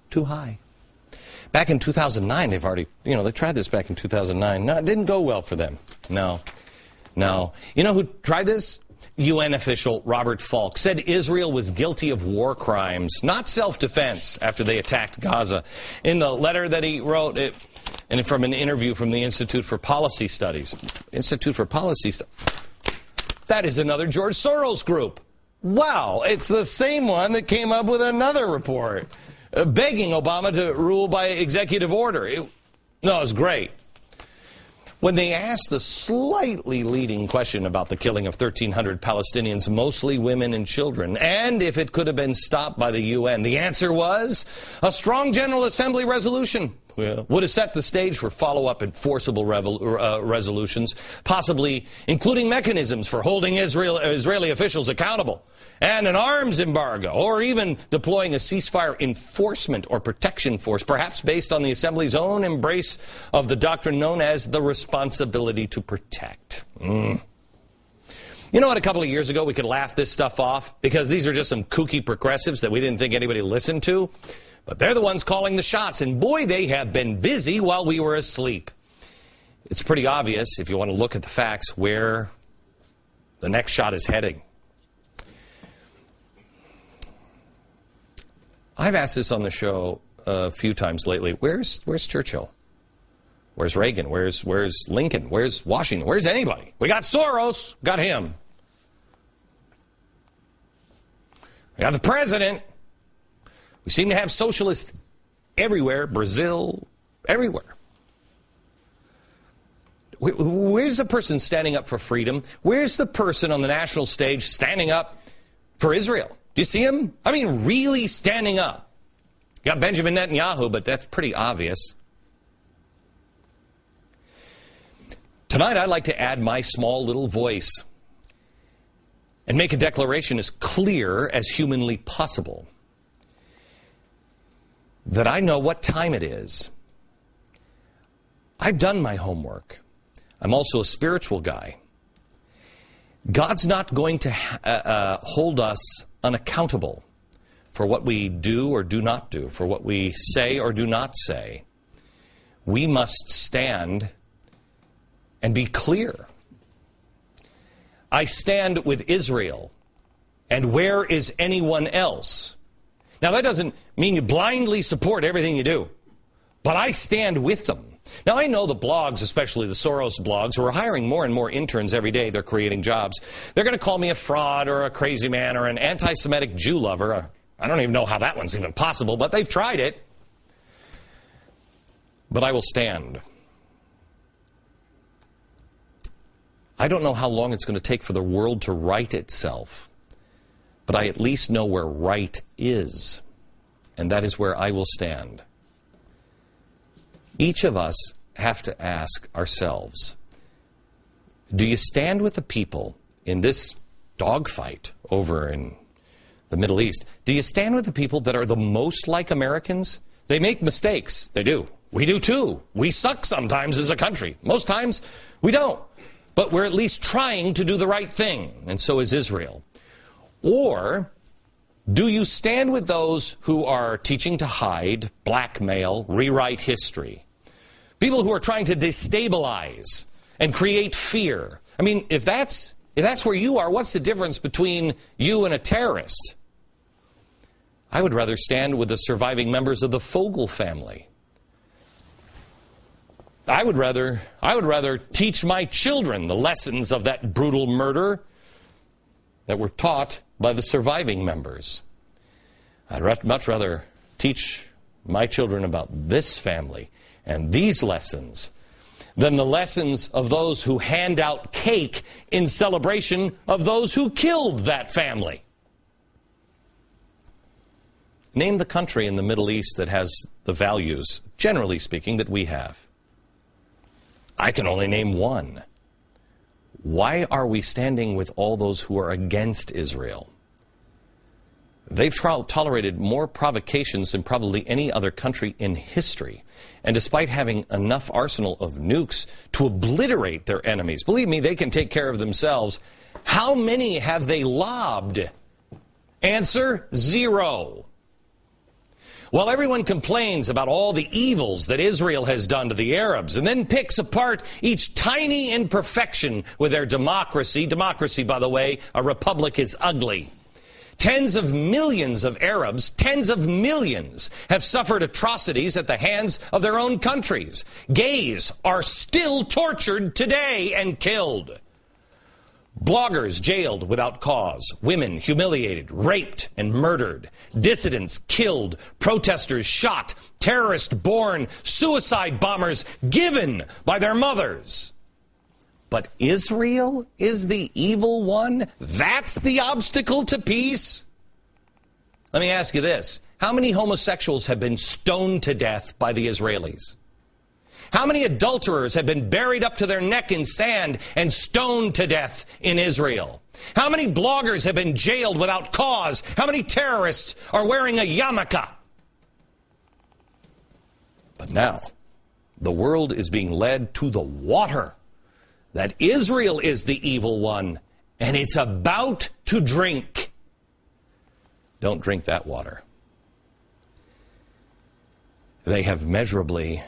too high. Back in 2009, they've already, they tried this back in 2009. No, it didn't go well for them. No. You know who tried this? UN official Robert Falk said Israel was guilty of war crimes, not self-defense, after they attacked Gaza. In the letter that he wrote, and from an interview from the Institute for Policy Studies. Institute for Policy Studies. That is another George Soros group. Wow, it's the same one that came up with another report, begging Obama to rule by executive order. It was great. When they asked the slightly leading question about the killing of 1,300 Palestinians, mostly women and children, and if it could have been stopped by the UN, the answer was a strong General Assembly resolution would have set the stage for follow-up enforceable resolutions, possibly including mechanisms for holding Israeli officials accountable, and an arms embargo, or even deploying a ceasefire enforcement or protection force, perhaps based on the Assembly's own embrace of the doctrine known as the responsibility to protect. You know what, a couple of years ago we could laugh this stuff off because these are just some kooky progressives that we didn't think anybody listened to. But they're the ones calling the shots, and boy, they have been busy while we were asleep. It's pretty obvious, if you want to look at the facts, where the next shot is heading. I've asked this on the show a few times lately. Where's Churchill? Where's Reagan? Where's Lincoln? Where's Washington? Where's anybody? We got Soros. Got him. We got the president. We seem to have socialists everywhere, Brazil, everywhere. Where's the person standing up for freedom? Where's the person on the national stage standing up for Israel? Do you see him? I mean, really standing up. You got Benjamin Netanyahu, but that's pretty obvious. Tonight, I'd like to add my small little voice and make a declaration as clear as humanly possible. That I know what time it is. I've done my homework. I'm also a spiritual guy. God's not going to hold us unaccountable for what we do or do not do, for what we say or do not say. We must stand and be clear. I stand with Israel, and where is anyone else? Now, that doesn't mean you blindly support everything you do, but I stand with them. Now, I know the blogs, especially the Soros blogs, who are hiring more and more interns every day. They're creating jobs. They're going to call me a fraud or a crazy man or an anti-Semitic Jew lover. I don't even know how that one's even possible, but they've tried it. But I will stand. I don't know how long it's going to take for the world to right itself. But I at least know where right is, and that is where I will stand. Each of us have to ask ourselves, do you stand with the people in this dogfight over in the Middle East? Do you stand with the people that are the most like Americans? They make mistakes. They do. We do too. We suck sometimes as a country. Most times we don't. But we're at least trying to do the right thing, and so is Israel. Or do you stand with those who are teaching to hide, blackmail, rewrite history? People who are trying to destabilize and create fear. I mean, if that's where you are, what's the difference between you and a terrorist? I would rather stand with the surviving members of the Fogel family. I would rather teach my children the lessons of that brutal murder that were taught by the surviving members. I'd much rather teach my children about this family and these lessons than the lessons of those who hand out cake in celebration of those who killed that family. Name the country in the Middle East that has the values, generally speaking, that we have. I can only name one. Why are we standing with all those who are against Israel? They've tolerated more provocations than probably any other country in history. And despite having enough arsenal of nukes to obliterate their enemies, believe me, they can take care of themselves. How many have they lobbed? Answer, 0. While everyone complains about all the evils that Israel has done to the Arabs and then picks apart each tiny imperfection with their democracy, by the way, a republic is ugly. Tens of millions of Arabs, tens of millions, have suffered atrocities at the hands of their own countries. Gays are still tortured today and killed. Bloggers jailed without cause. Women humiliated, raped, and murdered. Dissidents killed. Protesters shot. Terrorists born. Suicide bombers given by their mothers. But Israel is the evil one? That's the obstacle to peace? Let me ask you this. How many homosexuals have been stoned to death by the Israelis? How many adulterers have been buried up to their neck in sand and stoned to death in Israel? How many bloggers have been jailed without cause? How many terrorists are wearing a yarmulke? But now, the world is being led to the water. That Israel is the evil one, and it's about to drink. Don't drink that water. They have measurably,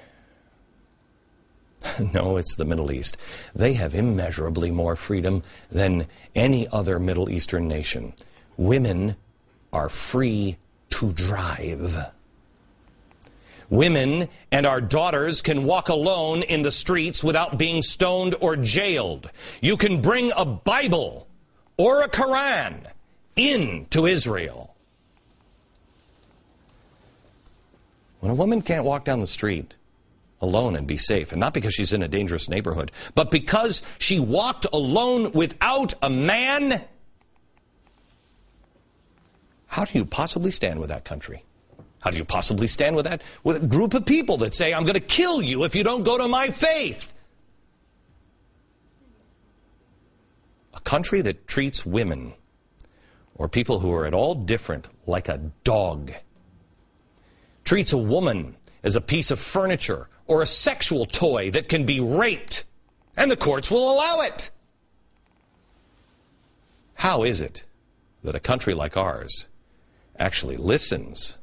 no, it's the Middle East. They have immeasurably more freedom than any other Middle Eastern nation. Women are free to drive. Women and our daughters can walk alone in the streets without being stoned or jailed. You can bring a Bible or a Quran into Israel. When a woman can't walk down the street alone and be safe, and not because she's in a dangerous neighborhood, but because she walked alone without a man, how do you possibly stand with that country? How do you possibly stand with that? With a group of people that say, I'm going to kill you if you don't go to my faith. A country that treats women or people who are at all different like a dog. Treats a woman as a piece of furniture or a sexual toy that can be raped. And the courts will allow it. How is it that a country like ours actually listens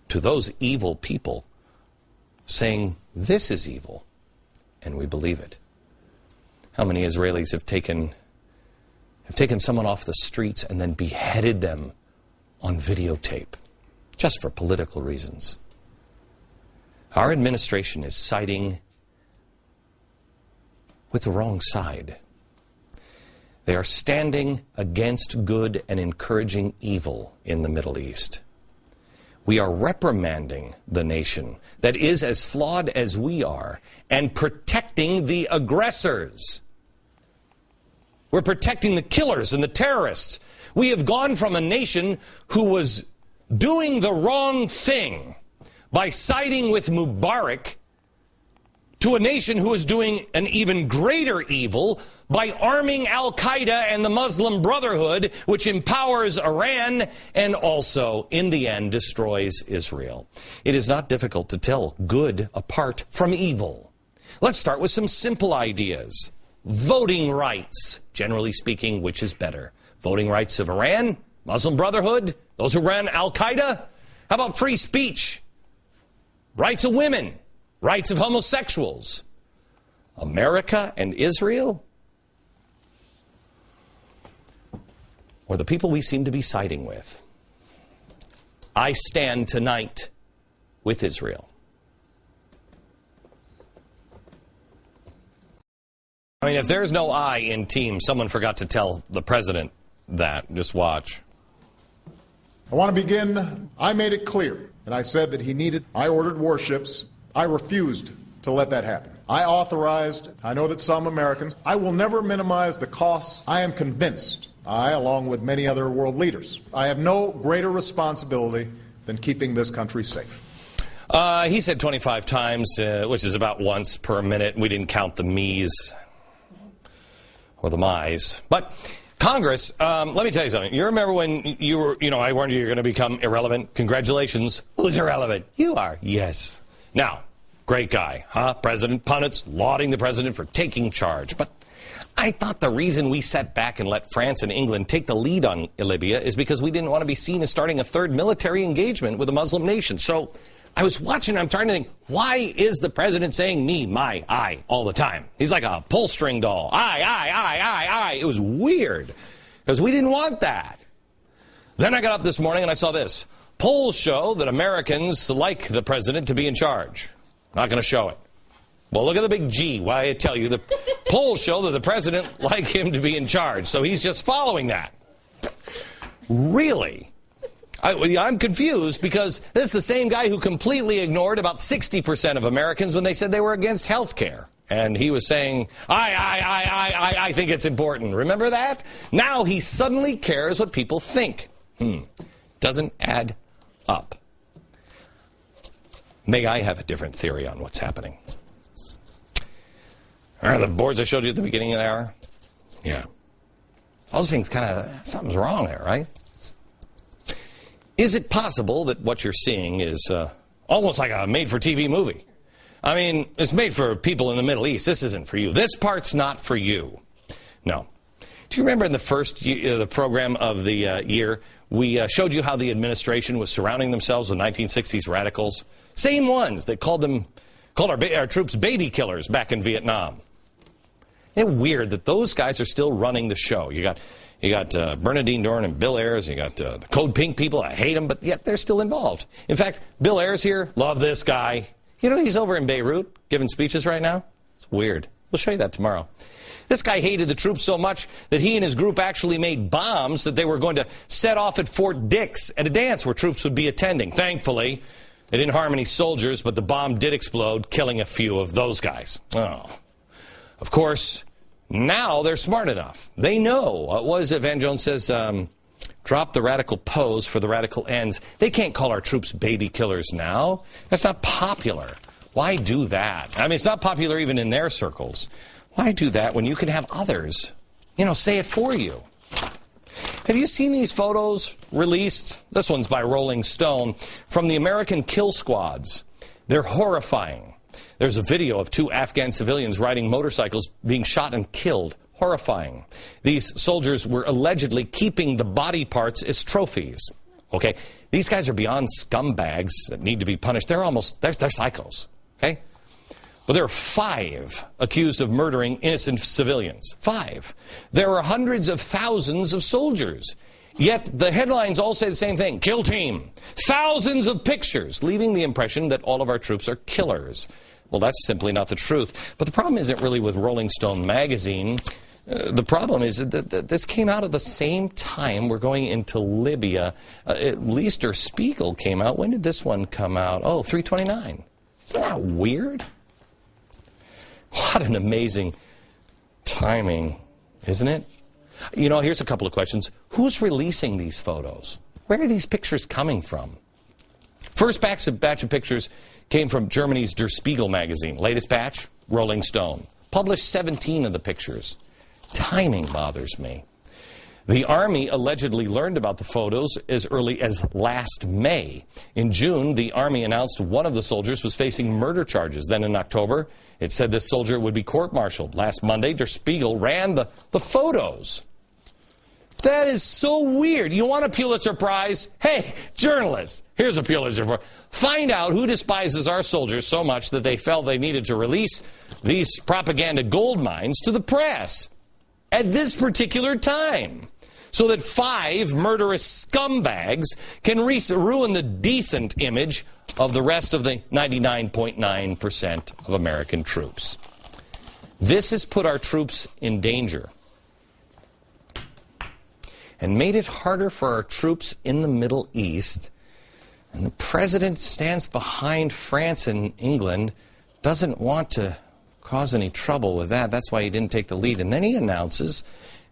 to those evil people saying this is evil, and we believe it? How many Israelis have taken someone off the streets and then beheaded them on videotape just for political reasons? Our administration is siding with the wrong side. They are standing against good and encouraging evil in the Middle East. We are reprimanding the nation that is as flawed as we are and protecting the aggressors. We're protecting the killers and the terrorists. We have gone from a nation who was doing the wrong thing by siding with Mubarak to a nation who is doing an even greater evil by arming Al-Qaeda and the Muslim Brotherhood, which empowers Iran and also, in the end, destroys Israel. It is not difficult to tell good apart from evil. Let's start with some simple ideas. Voting rights. Generally speaking, which is better? Voting rights of Iran, Muslim Brotherhood, those who ran Al-Qaeda? How about free speech? Rights of women, rights of homosexuals. America and Israel? Or the people we seem to be siding with? I stand tonight with Israel. I mean, if there's no I in team, someone forgot to tell the president that. Just watch. I want to begin. I made it clear, and I said that I ordered warships. I refused to let that happen. I know that some Americans, I will never minimize the costs. I am convinced, along with many other world leaders, I have no greater responsibility than keeping this country safe. He said 25 times, which is about once per minute. We didn't count the me's or the my's. But Congress, let me tell you something. You remember when I warned you're going to become irrelevant? Congratulations. Who's irrelevant? You are. Yes. Now, great guy, huh? President pundits lauding the president for taking charge. But I thought the reason we sat back and let France and England take the lead on Libya is because we didn't want to be seen as starting a third military engagement with a Muslim nation. So I was watching, I'm trying to think, why is the president saying me, my, I all the time? He's like a pull string doll. I. It was weird because we didn't want that. Then I got up this morning and I saw this. Polls show that Americans like the president to be in charge. Not going to show it. Well, look at the big G. Why I tell you, the polls show that the president like him to be in charge. So he's just following that. Really? I'm confused because this is the same guy who completely ignored about 60% of Americans when they said they were against health care. And he was saying, I think it's important. Remember that? Now he suddenly cares what people think. Doesn't add up. May I have a different theory on what's happening? Remember the boards I showed you at the beginning of the hour? Yeah. All those things kind of, something's wrong there, right? Is it possible that what you're seeing is almost like a made-for-TV movie? I mean, it's made for people in the Middle East. This isn't for you. This part's not for you. No. Do you remember in the first the program of the year, we showed you how the administration was surrounding themselves with 1960s radicals? Same ones that called our troops baby killers back in Vietnam. Isn't it weird that those guys are still running the show? You got Bernardine Dohrn and Bill Ayers. You got the Code Pink people. I hate them, but yet they're still involved. In fact, Bill Ayers here, love this guy. You know, he's over in Beirut giving speeches right now. It's weird. We'll show you that tomorrow. This guy hated the troops so much that he and his group actually made bombs that they were going to set off at Fort Dix at a dance where troops would be attending. Thankfully, they didn't harm any soldiers, but the bomb did explode, killing a few of those guys. Oh. Of course, now they're smart enough. They know. What is it Van Jones says? Drop the radical pose for the radical ends. They can't call our troops baby killers now. That's not popular. Why do that? I mean, it's not popular even in their circles. Why do that when you can have others, say it for you? Have you seen these photos released? This one's by Rolling Stone from the American kill squads. They're horrifying. There's a video of 2 Afghan civilians riding motorcycles being shot and killed. Horrifying. These soldiers were allegedly keeping the body parts as trophies. Okay? These guys are beyond scumbags that need to be punished. They're psychos. Okay? But there are 5 accused of murdering innocent civilians. 5. There are hundreds of thousands of soldiers. Yet the headlines all say the same thing. Kill team. Thousands of pictures, leaving the impression that all of our troops are killers. Well, that's simply not the truth. But the problem isn't really with Rolling Stone magazine. The problem is that this came out at the same time we're going into Libya. At least Der Spiegel came out. When did this one come out? Oh, 3/29. Isn't that weird? What an amazing timing, isn't it? Here's a couple of questions. Who's releasing these photos? Where are these pictures coming from? First batch of pictures came from Germany's Der Spiegel magazine. Latest batch, Rolling Stone. Published 17 of the pictures. Timing bothers me. The Army allegedly learned about the photos as early as last May. In June, the Army announced one of the soldiers was facing murder charges. Then in October, it said this soldier would be court-martialed. Last Monday, Der Spiegel ran the photos. That is so weird. You want a Pulitzer Prize? Hey, journalists, here's a Pulitzer Prize. Find out who despises our soldiers so much that they felt they needed to release these propaganda gold mines to the press at this particular time, so that 5 murderous scumbags can ruin the decent image of the rest of the 99.9% of American troops. This has put our troops in danger and made it harder for our troops in the Middle East. And the president stands behind France and England, doesn't want to cause any trouble with that. That's why he didn't take the lead. And then he announces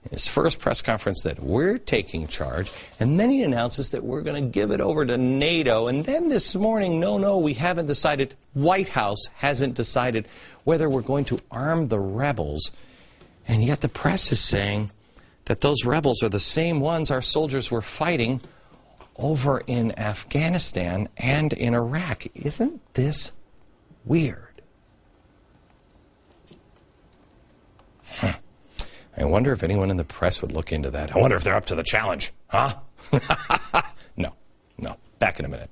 in his first press conference that we're taking charge. And then he announces that we're going to give it over to NATO. And then this morning, no, we haven't decided. White House hasn't decided whether we're going to arm the rebels. And yet the press is saying that those rebels are the same ones our soldiers were fighting over in Afghanistan and in Iraq. Isn't this weird? I wonder if anyone in the press would look into that. I wonder if they're up to the challenge. Huh? No. Back in a minute.